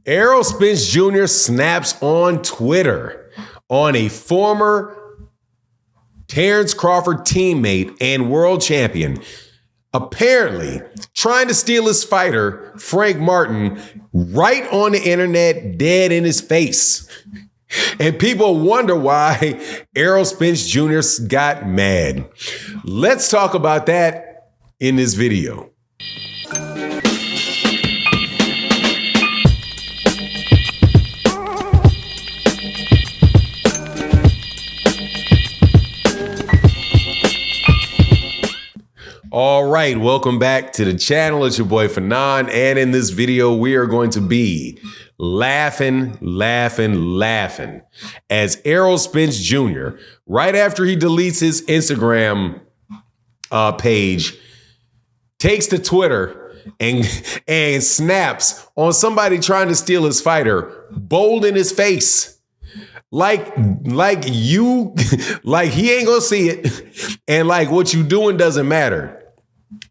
Errol Spence Jr. snaps on Twitter on a former Terence Crawford teammate and world champion apparently trying to steal his fighter, Frank Martin, right on the internet, dead in his face. And people wonder why Errol Spence Jr. got mad. Let's talk about that in this video. All right, welcome back to the channel. It's your boy Fanon, and in this video, we are going to be laughing as Errol Spence Jr., right after he deletes his Instagram page, takes to Twitter and snaps on somebody trying to steal his fighter, bold in his face. Like he ain't gonna see it, and like what you doing doesn't matter.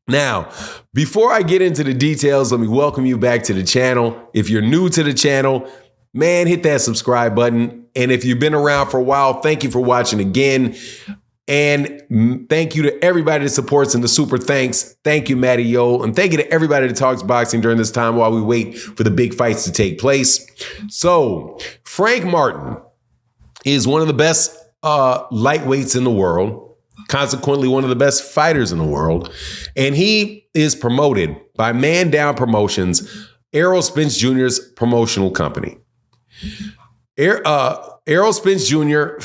Now, before I get into the details, let me welcome you back to the channel. If you're new to the channel, man, hit that subscribe button. And if you've been around for a while, thank you for watching again. And thank you to everybody that supports and the super thanks. Thank you, Matty Yo. And thank you to everybody that talks boxing during this time while we wait for the big fights to take place. So, Frank Martin is one of the best lightweights in the world. Consequently, one of the best fighters in the world. And he is promoted by Man Down Promotions, Errol Spence Jr.'s promotional company. Errol Spence Jr.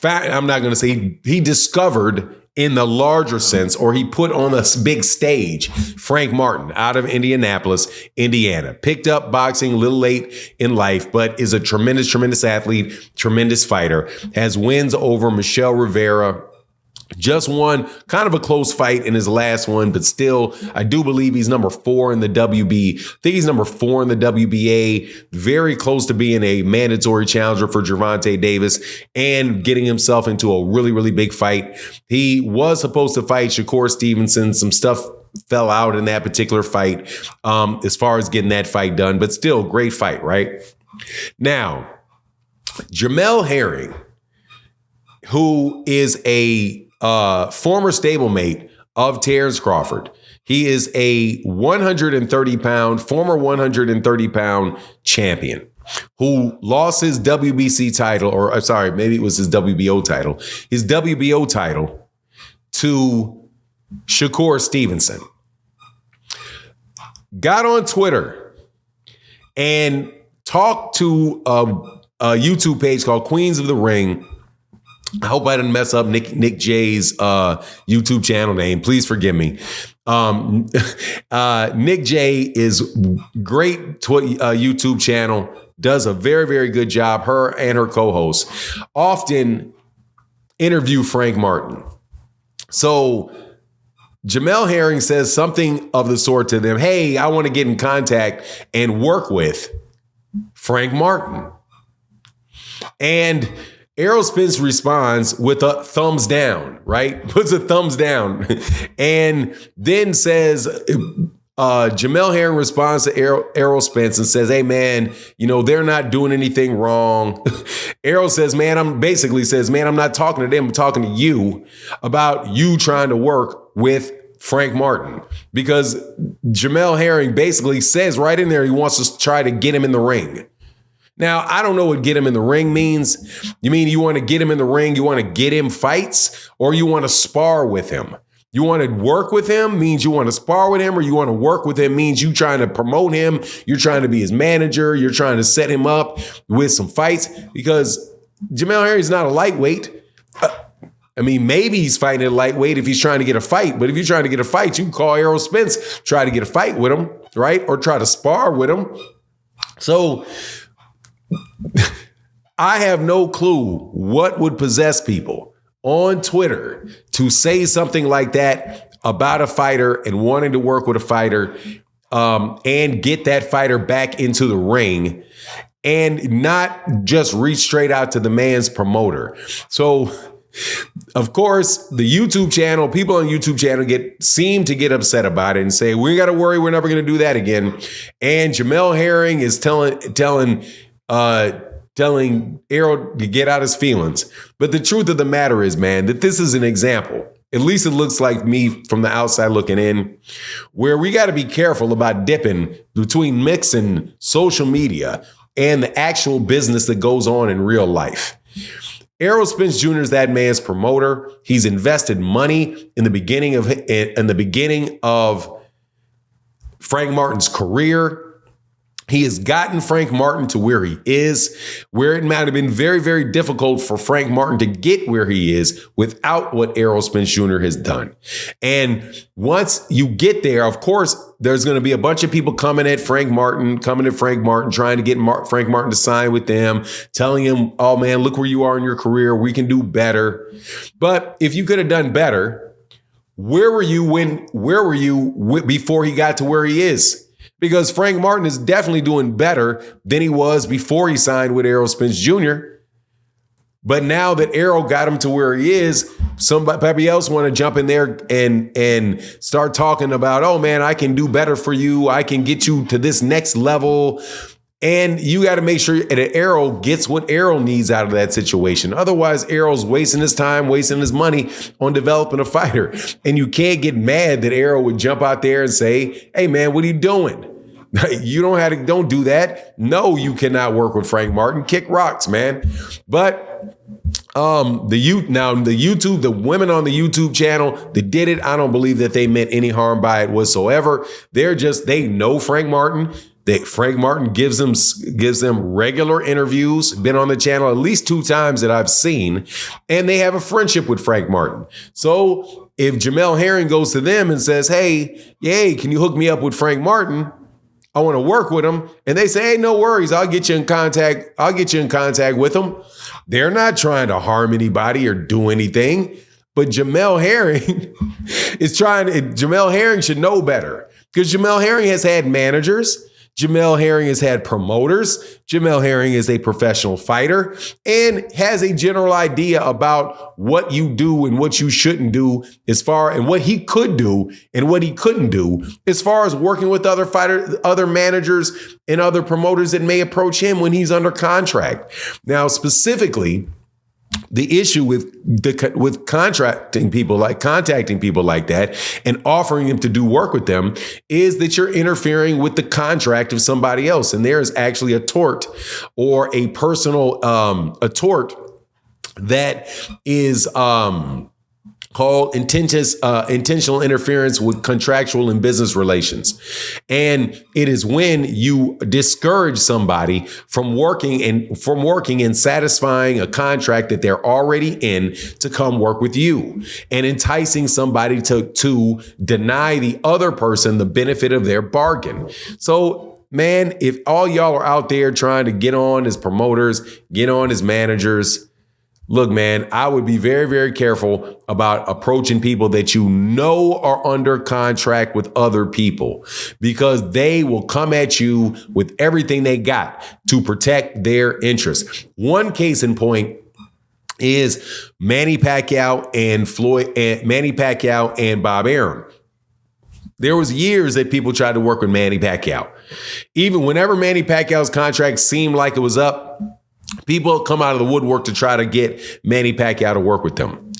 I'm not going to say he discovered in the larger sense, or he put on a big stage, Frank Martin out of Indianapolis, Indiana. Picked up boxing a little late in life, but is a tremendous athlete, tremendous fighter. Has wins over Michelle Rivera. Just won kind of a close fight in his last one, but still, I do believe he's number 4 in the WB. I think he's number 4 in the WBA. Very close to being a mandatory challenger for Gervonta Davis and getting himself into a really big fight. He was supposed to fight Shakur Stevenson. Some stuff fell out in that particular fight as far as getting that fight done, but still, great fight, right? Now, Jamel Herring, who is a former stablemate of Terence Crawford. He is a former 130-pound champion who lost his WBC title, or sorry, maybe it was his WBO title, to Shakur Stevenson. Got on Twitter and talked to a YouTube page called Queens of the Ring. I hope I didn't mess up Nick J's YouTube channel name. Please forgive me. Nick J is great YouTube channel. Does a very good job. Her and her co-host often interview Frank Martin. So Jamel Herring says something of the sort to them. Hey, I want to get in contact and work with Frank Martin. And Errol Spence responds with a thumbs down, right? Puts a thumbs down and then says, Jamel Herring responds to Errol Spence and says, hey, man, you know, they're not doing anything wrong. Errol says, man, I'm not talking to them. I'm talking to you about you trying to work with Frank Martin, because Jamel Herring basically says right in there he wants to try to get him in the ring. Now, I don't know what get him in the ring means. You mean you want to get him in the ring, you want to get him fights, or you want to spar with him? You want to work with him means you want to spar with him, or you want to work with him means you trying to promote him, you're trying to be his manager, you're trying to set him up with some fights, because Jamel Herring's not a lightweight. I mean, maybe he's fighting at lightweight if he's trying to get a fight, but if you're trying to get a fight, you can call Errol Spence, try to get a fight with him, right? Or try to spar with him. So I have no clue what would possess people on Twitter to say something like that about a fighter and wanting to work with a fighter and get that fighter back into the ring and not just reach straight out to the man's promoter. So Of course, the YouTube channel, people on YouTube channel seem to get upset about it and say, we got to worry, we're never going to do that again. And Jamel Herring is telling Errol to get out his feelings. But the truth of the matter is, man, that this is an example. At least it looks like me from the outside looking in, where we got to be careful about dipping between mixing social media and the actual business that goes on in real life. Errol Spence Jr. is that man's promoter. He's invested money in the beginning of Frank Martin's career. He has gotten Frank Martin to where he is, where it might have been very, very difficult for Frank Martin to get where he is without what Errol Spence Jr. has done. And once you get there, of course, there's going to be a bunch of people coming at Frank Martin, trying to get Frank Martin to sign with them, telling him, oh, man, look where you are in your career. We can do better. But if you could have done better, where were you before he got to where he is? Because Frank Martin is definitely doing better than he was before he signed with Errol Spence Jr. But now that Errol got him to where he is, somebody else want to jump in there and start talking about, oh, man, I can do better for you. I can get you to this next level. And you got to make sure that Errol gets what Errol needs out of that situation. Otherwise, Errol's wasting his time, wasting his money on developing a fighter. And you can't get mad that Errol would jump out there and say, hey, man, what are you doing? You don't do that. No, you cannot work with Frank Martin. Kick rocks, man. But the women on the YouTube channel that did it, I don't believe that they meant any harm by it whatsoever. They know Frank Martin. Frank Martin gives them regular interviews, been on the channel at least 2 times that I've seen, and they have a friendship with Frank Martin. So if Jamel Herring goes to them and says, hey, can you hook me up with Frank Martin? I want to work with him. And they say, hey, no worries. I'll get you in contact with him. They're not trying to harm anybody or do anything. But Jamel Herring Jamel Herring should know better, because Jamel Herring has had managers. Jamel Herring has had promoters. Jamel Herring is a professional fighter and has a general idea about what you do and what you shouldn't do, and what he could do and what he couldn't do as far as working with other managers and other promoters that may approach him when he's under contract. Now, specifically, the issue with contacting people like that and offering them to do work with them is that you're interfering with the contract of somebody else. And there is actually a tort or a personal a tort that is called intentional interference with contractual and business relations. And it is when you discourage somebody from working and satisfying a contract that they're already in to come work with you, and enticing somebody to deny the other person the benefit of their bargain. So, man, if all y'all are out there trying to get on as promoters, get on as managers, look, man, I would be very, very careful about approaching people that you know are under contract with other people, because they will come at you with everything they got to protect their interests. One case in point is Manny Pacquiao and Bob Arum. There was years that people tried to work with Manny Pacquiao. Even whenever Manny Pacquiao's contract seemed like it was up, people come out of the woodwork to try to get Manny Pacquiao to work with them.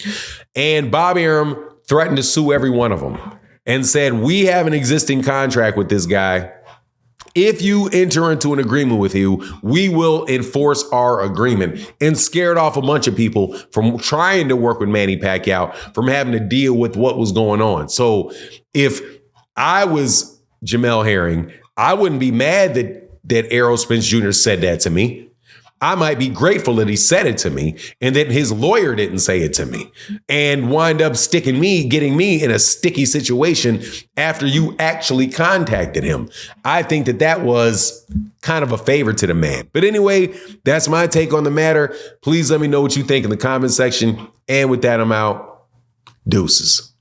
And Bob Arum threatened to sue every one of them and said, we have an existing contract with this guy. If you enter into an agreement with you, we will enforce our agreement, and scared off a bunch of people from trying to work with Manny Pacquiao, from having to deal with what was going on. So if I was Jamel Herring, I wouldn't be mad that Errol Spence Jr. said that to me. I might be grateful that he said it to me and that his lawyer didn't say it to me and wind up getting me in a sticky situation after you actually contacted him. I think that was kind of a favor to the man. But anyway, that's my take on the matter. Please let me know what you think in the comment section. And with that, I'm out. Deuces.